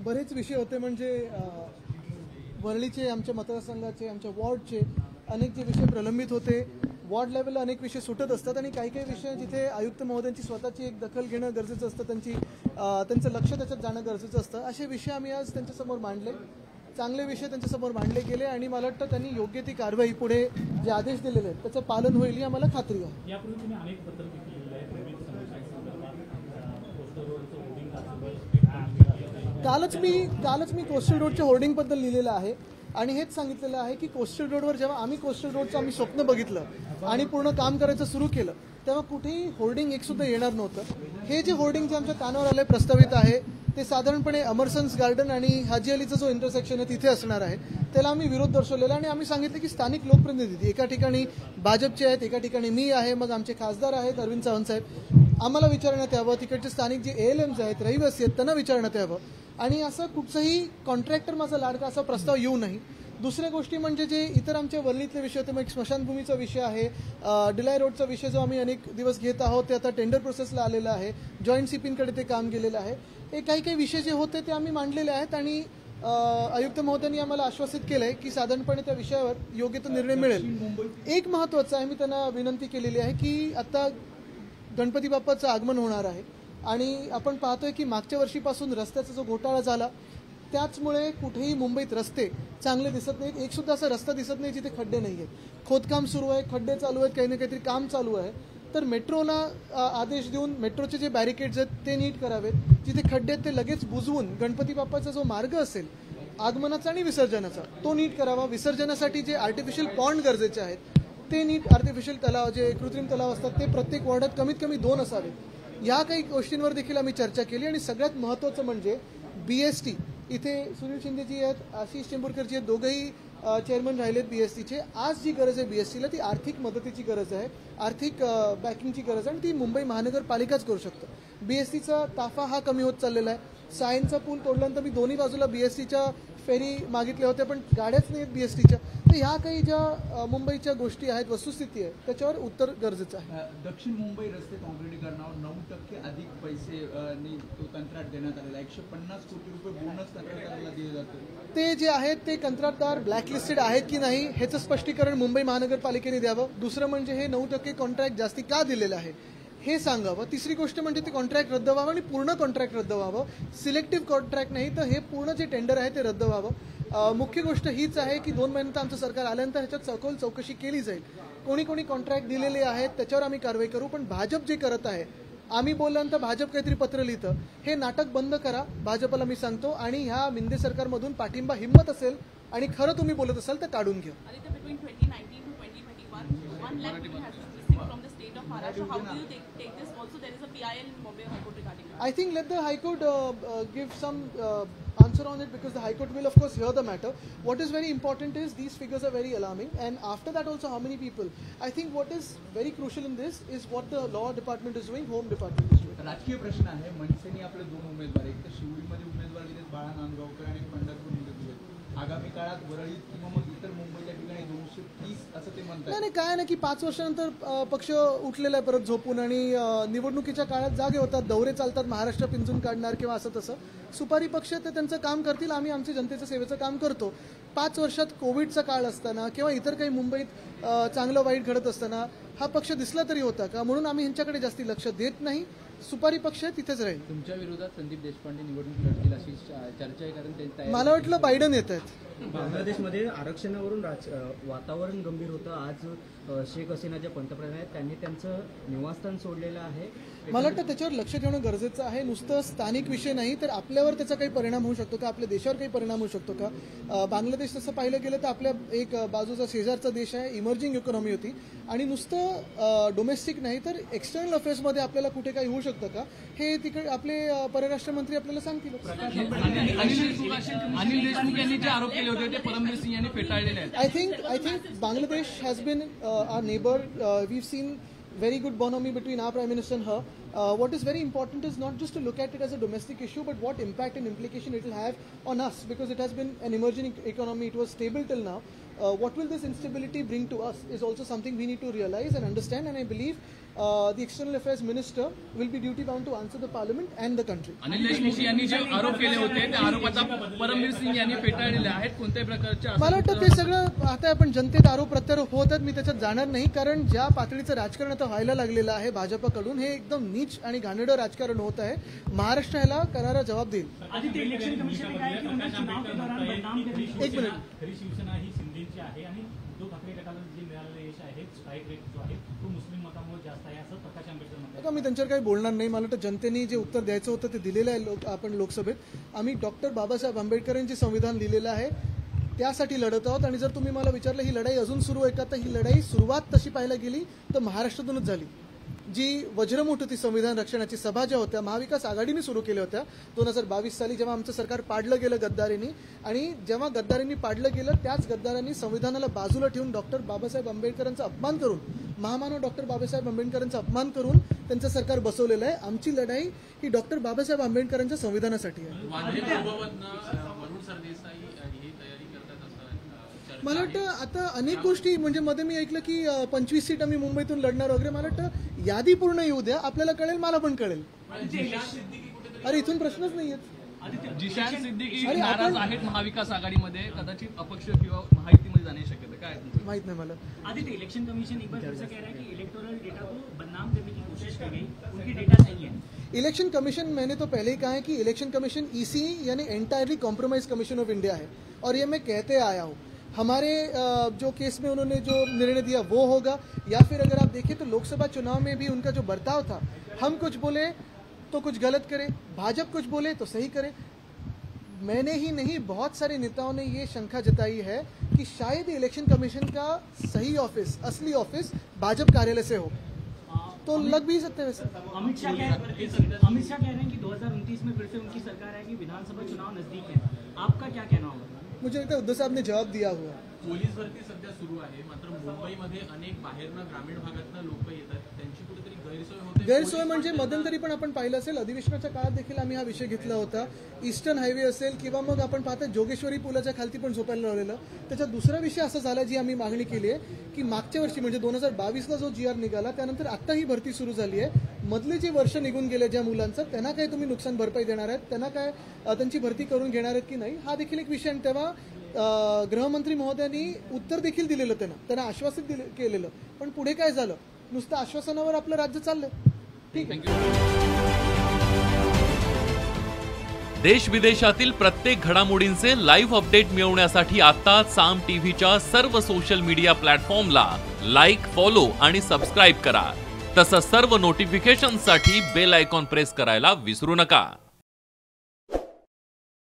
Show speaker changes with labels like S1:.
S1: बरेच विषय होते म्हणजे वरळीचे आमच्या मतदारसंघाचे आमच्या वॉर्डचे अनेक जे विषय प्रलंबित होते. वॉर्ड लेवलला अनेक विषय सुटत असतात आणि काही काही विषय जिथे आयुक्त महोदयांची स्वतःची एक दखल घेणं गरजेचं असतं, त्यांचं लक्ष त्याच्यात जाणं गरजेचं असतं. असे विषय आम्ही आज त्यांच्यासमोर मांडले. चांगले विषय त्यांच्यासमोर मांडले गेले आणि मला वाटतं त्यांनी योग्य ती कारवाई पुढे जे आदेश दिलेले आहेत त्याचं पालन होईल ही आम्हाला खात्री आहे.
S2: यापूर्वी तुम्ही अनेक पत्रके केलेली आहेत.
S1: कालच मी कोस्टल रोडच्या होर्डिंगबद्दल लिहिलेलं आहे आणि हेच सांगितलेलं आहे की कोस्टल रोडवर जेव्हा आम्ही कोस्टल रोडचं आम्ही स्वप्न बघितलं आणि पूर्ण काम करायचं सुरू केलं तेव्हा कुठेही होर्डिंग एक सुद्धा येणार नव्हतं. हे जे होर्डिंग जे आमच्या कानावर आलंय प्रस्तावित आहे ते साधारणपणे अमरसन्स गार्डन आणि हाजी अलीचा जो इंटरसेक्शन आहे तिथे असणार आहे. त्याला आम्ही विरोध दर्शवलेला आणि आम्ही सांगितलं की स्थानिक लोकप्रतिनिधी एका ठिकाणी भाजपचे आहेत, एका ठिकाणी मी आहे, मग आमचे खासदार आहेत अरविंद सावंत साहेब, आम्हाला विचारण्यात यावं. तिकडचे स्थानिक जे ALMs आहेत, रहिवासी आहेत, त्यांना विचारण्यात यावं आणि असं कुठचंही कॉन्ट्रॅक्टर माझा लाडका असा प्रस्ताव येऊ नाही. दुसऱ्या गोष्टी म्हणजे जे इतर आमच्या वरळीतले विषय होते, मग एक स्मशानभूमीचा विषय आहे, डिलाय रोडचा विषय जो आम्ही अनेक दिवस घेत आहोत ते आता टेंडर प्रोसेसला आलेलं आहे, जॉईंट CPंकडे ते काम गेलेलं आहे. हे काही विषय जे होते ते आम्ही मांडलेले आहेत आणि आयुक्त महोदयांनी आम्हाला आश्वासित केलंय की साधारणपणे त्या विषयावर योग्य तो निर्णय मिळेल. एक महत्त्वाचं आहे, मी त्यांना विनंती केलेली आहे की आता गणपती बाप्पाचं आगमन होणार आहे आणि आपण पाहतोय की मागच्या वर्षीपासून रस्त्याचा जो घोटाळा झाला त्याचमुळे कुठेही मुंबईत रस्ते चांगले दिसत नाहीत. एक सुद्धा असा रस्ता दिसत नाही जिथे खड्डे नाही आहेत. खोदकाम सुरू आहे, खड्डे चालू आहेत, काही ना काहीतरी काम चालू आहे. तर मेट्रोला आदेश देऊन मेट्रोचे जे बॅरिकेड्स आहेत ते नीट करावेत. जिथे खड्डे आहेत ते लगेच बुजवून गणपती बाप्पाचा जो मार्ग असेल आगमनाचा आणि विसर्जनाचा तो नीट करावा. विसर्जनासाठी जे आर्टिफिशियल पॉन्ड गरजेचे आहेत ते नीट, आर्टिफिशियल तलाव जे कृत्रिम तलाव असतात ते प्रत्येक वॉर्डात कमीत कमी 2 असावेत. या काही गोष्टींवर देखील आम्ही चर्चा केली आणि सगळ्यात महत्त्वाचं म्हणजे BST इथे सुनील शिंदेजी आहेत, आशिष चेंबूरकरजी आहेत, दोघंही चेअरमन राहिलेत BSTचे. आज जी गरज आहे BSTला ती आर्थिक मदतीची गरज आहे, आर्थिक बॅकिंगची गरज आहे आणि ती मुंबई महानगरपालिकाच करू शकतं. BSTचा ताफा हा कमी होत चाललेला आहे. सायनचा पूल तोडल्यानंतर मी दोन्ही बाजूला BSTच्या फेरी मागितल्या होत्या पण गाड्याच नाहीत BSTच्या. तर ह्या काही ज्या मुंबईच्या गोष्टी आहेत, वस्तुस्थिती आहे त्याच्यावर उत्तर गरजेचं आहे.
S3: दक्षिण मुंबई रस्ते काँक्रिटीकरणावर 9% अधिक पैसे तो कंत्राट देण्यात आलेला, 150 कोटी रुपये बोनस कंत्राटदाराला दिले जाते.
S1: ते जे आहेत ते कंत्राटदार ब्लॅकलिस्टेड आहेत की नाही ह्याचं स्पष्टीकरण मुंबई महानगरपालिकेने द्यावं. दुसरं म्हणजे हे 9% कॉन्ट्रॅक्ट जास्ती का दिलेलं आहे हे सांगावं. तिसरी गोष्ट म्हणजे ते कॉन्ट्रॅक्ट रद्द व्हावं आणि पूर्ण कॉन्ट्रॅक्ट रद्द व्हावं. सिलेक्टिव्ह कॉन्ट्रॅक्ट नाही तर हे पूर्ण जे टेंडर आहे ते रद्द व्हावं. मुख्य गोष्ट हीच आहे की 2 महिन्यात आमचं सरकार आल्यानंतर ह्याच्यात सखोल चौकशी केली जाईल. कोणी कॉन्ट्रॅक्ट दिलेले आहेत त्याच्यावर आम्ही कारवाई करू. पण भाजप जे करत आहे, आम्ही बोलल्यानंतर भाजप काहीतरी पत्र लिहितं, हे नाटक बंद करा भाजपला मी सांगतो. आणि ह्या मिंदे सरकारमधून पाठिंबा हिंमत असेल आणि खरं तुम्ही बोलत असाल तर काढून घ्या. I think let the High Court give some answer on it because the High Court will of course hear the matter. What is very important is these figures are very alarming and after that also how many people. I think what is very crucial in this is what the law department is doing, home department is doing.
S3: राजकीय प्रश्न आहे. मनसेने आपले 2 उमेदवार, एक तर शिवडीमध्ये उमेदवार दिलेत बाळा नांदगावकर आणि पंढरपूरमध्ये दिलेत. आगामी काळात वरळीत किंवा मग इतर मुंबईच्या ठिकाणी 230 असं ते म्हणतात.
S1: नाही काय ना की 5 वर्षानंतर पक्ष उठलेला आहे परत झोपून आणि निवडणुकीच्या काळात जागे होतात, दौरे चालतात, महाराष्ट्र पिंजून काढणार किंवा असं तसं. सुपारी पक्ष ते त्यांचं काम करतील, आम्ही आमच्या जनतेच्या सेवेचं काम करतो. 5 वर्षात कोविडचा काळ असताना किंवा इतर काही मुंबईत चांगलं वाईट घडत असताना हा पक्ष दिसला तरी होता का, म्हणून आम्ही ह्यांच्याकडे जास्ती लक्ष देत नाही. सुपारी पक्ष तिथेच राहील.
S3: तुमच्या विरोधात संदीप देशपांडे निवडणूक लढतील अशी चर्चा आहे, कारण
S1: मला वाटलं बायडन येत आहेत.
S4: बांगलादेशमध्ये आरक्षणावरून वातावरण गंभीर होतं. आज शेख हसीना ज्या पंतप्रधान आहेत त्यांनी त्यांचं निवासस्थान सोडलेलं आहे.
S1: मला वाटतं त्याच्यावर लक्ष ठेवणं गरजेचं आहे. नुसतं स्थानिक विषय नाही तर आपल्यावर त्याचा काही परिणाम होऊ शकतो का, आपल्या देशावर काही परिणाम होऊ शकतो का. बांगलादेश तसं पाहिलं गेलं तर आपल्या एक बाजूचा शेजारचा देश आहे, इमर्जिंग इकॉनॉमी होती आणि नुसतं डोमेस्टिक नाही तर एक्सटर्नल अफेअर्समध्ये आपल्याला कुठे काही होऊ शकतं का हे तिकडे आपले परराष्ट्र मंत्री आपल्याला सांगतील.
S3: अनिल देशमुख यांनी जे आरोप केले होते ते परमबीर सिंग यांनी फेटाळलेले आहेत.
S1: I think Bangladesh has been our neighbor. We've seen very good bonhomie between our Prime Minister and her. What is very important is not just to look at it as a domestic issue, but what impact and implication it will have on us because it has been an emerging economy. It was stable till now. what will this instability bring to us is also something we need to realize and understand, and I believe the External Affairs Minister will be duty bound to answer the Parliament and the country.
S5: Anil Deshmukh यांनी जे आरोप केले होते त्या आरोपाचा परमवीर सिंग यांनी फेटाळलेले आहेत. कोणत्याही प्रकारच्या
S1: मला वाटतं ते सगळं आता आपण जनतेत आरोप प्रत्यारोप होत आहेत, मी त्याच्यात जाणार नाही, कारण ज्या पातळीचं राजकारण आता व्हायला लागलेलं आहे भाजपकडून हे एकदम नीच आणि घाणेरडं राजकारण होत आहे. महाराष्ट्र ह्याला करारा जवाब देईल.
S2: इलेक्शन कमिशन ने कहा है कि उन्हें चुनाव के दौरान बदनाम करने की
S1: एक मिनिट.
S2: खरी शिवसेना ही शिंदेची आहे आणि उद्धव ठाकरे गटाला जे मिळालेले यश आहे स्ट्राईक रेट जो आहे तो मुस्लिम मतामुळे जास्त आहे असं प्रकाश आंबेडकर म्हणतात.
S1: आता मी त्यांच्यावर काही बोलणार नाही. मला वाटतं जनतेने जे उत्तर द्यायचं होतं ते दिलेलं आहे. आपण लोकसभेत आम्ही डॉक्टर बाबासाहेब आंबेडकरांचे संविधान लिहिलेलं आहे त्यासाठी लढत आहोत. आणि जर तुम्ही मला विचारलं ही लढाई अजून सुरू आहे का, तर ही लढाई सुरुवात तशी पाहायला गेली तर महाराष्ट्रातूनच झाली. जी वज्रमूठ होती संविधान रक्षणाची सभा ज्या होत्या महाविकास आघाडीने सुरू केल्या होत्या 2022 साली, जेव्हा आमचं सरकार पाडलं गेलं गद्दारींनी, आणि जेव्हा गद्दारींनी पाडलं गेलं त्याच गद्दारांनी संविधानाला बाजूला ठेवून डॉक्टर बाबासाहेब आंबेडकरांचा अपमान करून, महामानव डॉक्टर बाबासाहेब आंबेडकरांचा अपमान करून त्यांचं सरकार बसवलेलं आहे. आमची लढाई ही डॉक्टर बाबासाहेब आंबेडकरांच्या संविधानासाठी आहे. मला वाटतं आता अनेक गोष्टी, म्हणजे मध्ये मी ऐकलं की 25 सीट आम्ही मुंबईतून लढणार वगैरे. मला वाटतं यादी पूर्ण येऊ द्या, आपल्याला कळेल, मला पण कळेल. अरे इथून प्रश्नच नाही आहेत.
S5: जिशान सिद्दीकी
S1: अरे
S5: नाराज
S1: आपण-
S5: आहेत महाविकास आघाडीमध्ये, कदाचित अपक्ष किंवा महायुतीमध्ये जाण्याची शक्यता काय आहे तुमचं?
S1: माहित नाही मला.
S2: आदित्य, इलेक्शन कमीशन एक बार फिर से कह रहा है कि इलेक्टोरल डेटा को बदनाम करने की कोशिश की गई, उनकी डेटा सही है.
S1: इलेक्शन कमीशन, मैंने तो पहले ही कहा है कि इलेक्शन कमीशन ईसी यानी entirely compromise commission of India है, और ये मैं कहते आया हूँ. हमारे जो केस में उन्होंने जो निर्णय दिया वो होगा, या फिर अगर आप देखें तो लोकसभा चुनाव में भी उनका जो बर्ताव था, हम कुछ बोले तो कुछ गलत करे, भाजपा कुछ बोले तो सही करे. मैंने ही नहीं, बहुत सारे नेताओं ने ये शंका जताई है कि शायद इलेक्शन कमीशन का सही ऑफिस, असली ऑफिस भाजपा कार्यालय से हो, तो लग भी सकते हैं वैसे.
S2: अमित शाह कह रहे हैं कि 2029 में फिर से उनकी सरकार आएगी, विधानसभा चुनाव नजदीक है. आपका क्या कहना होगा?
S1: मुझे लगता है उद्धव साहब ने जवाब दिया हुआ है.
S6: पोलीस भरती सध्या सुरू आहे, मात्र मुंबईमध्ये अनेक बाहेरनं ग्रामीण भागातनं लोक येतात, त्यांची कुठेतरी गैरसोय होते.
S1: गैरसोय म्हणजे मध्यंतरी पण आपण पाहिलं असेल, अधिवेशनाच्या काळात देखील आम्ही हा विषय घेतला होता. ईस्टर्न हायवे असेल किंवा मग आपण पाहता जोगेश्वरी पुलाच्या खालती पण झोपायला लावलेलं. त्याचा दुसरा विषय असा झाला जी आम्ही मागणी केली आहे की मागच्या वर्षी म्हणजे 2022ला जो GR निघाला त्यानंतर आता ही भरती सुरू झाली आहे. मधले जे वर्ष निघून गेले ज्या मुलांचं, त्यांना काय तुम्ही नुकसान भरपाई देणार आहेत, त्यांना काय त्यांची भरती करून घेणार आहेत की नाही, हा देखील एक विषय. आणि तेव्हा गृहमंत्री महोदयांनी उत्तर देखील दिलेलं, त्यांना आश्वासित केलेलं, पण पुढे काय झालं, नुसतं आश्वासनावर आपलं राज्य चाललंय. ठीक आहे.
S7: देश विदेशातील प्रत्येक घडामोडींचे लाईव्ह अपडेट मिळवण्यासाठी आता साम टीव्हीच्या सर्व सोशल मीडिया प्लॅटफॉर्मला लाईक, फॉलो आणि सबस्क्राईब करा. तसंच सर्व नोटिफिकेशनसाठी बेल आयकॉन प्रेस करायला विसरू नका.